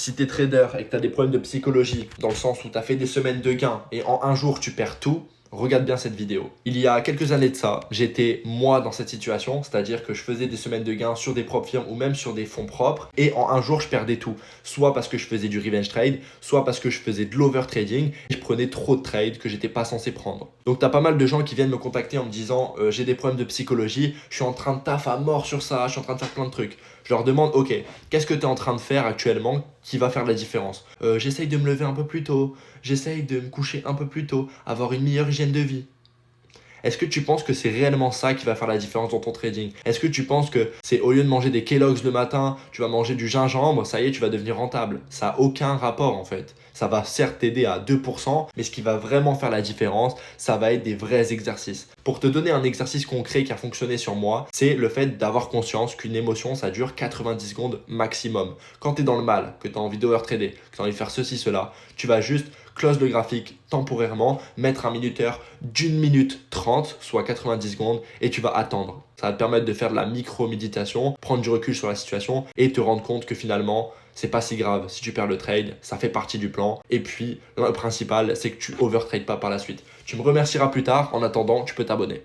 Si tu es trader et que tu as des problèmes de psychologie, dans le sens où tu as fait des semaines de gains et en un jour tu perds tout, regarde bien cette vidéo. Il y a quelques années de ça, j'étais moi dans cette situation, c'est-à-dire que je faisais des semaines de gains sur des propres firmes ou même sur des fonds propres et en un jour je perdais tout. Soit parce que je faisais du revenge trade, soit parce que je faisais de l'overtrading et je prenais trop de trades que j'étais pas censé prendre. Donc tu as pas mal de gens qui viennent me contacter en me disant j'ai des problèmes de psychologie, je suis en train de taf à mort sur ça, je suis en train de faire plein de trucs. Je leur demande ok, qu'est-ce que tu es en train de faire actuellement qui va faire la différence? J'essaye de me lever un peu plus tôt, j'essaye de me coucher un peu plus tôt, avoir une meilleure hygiène de vie. Est-ce que tu penses que c'est réellement ça qui va faire la différence dans ton trading? Est-ce que tu penses que c'est au lieu de manger des Kellogg's le matin, tu vas manger du gingembre, ça y est, tu vas devenir rentable? Ça n'a aucun rapport en fait. Ça va certes t'aider à 2%, mais ce qui va vraiment faire la différence, ça va être des vrais exercices. Pour te donner un exercice concret qui a fonctionné sur moi, c'est le fait d'avoir conscience qu'une émotion, ça dure 90 secondes maximum. Quand tu es dans le mal, que tu as envie d'overtrader, que tu as envie de faire ceci, cela, tu vas juste close le graphique temporairement, mettre un minuteur d'1 minute 30, soit 90 secondes, et tu vas attendre. Ça va te permettre de faire de la micro-méditation, prendre du recul sur la situation et te rendre compte que finalement, c'est pas si grave. Si tu perds le trade, ça fait partie du plan. Et puis, le principal, c'est que tu overtrades pas par la suite. Tu me remercieras plus tard. En attendant, tu peux t'abonner.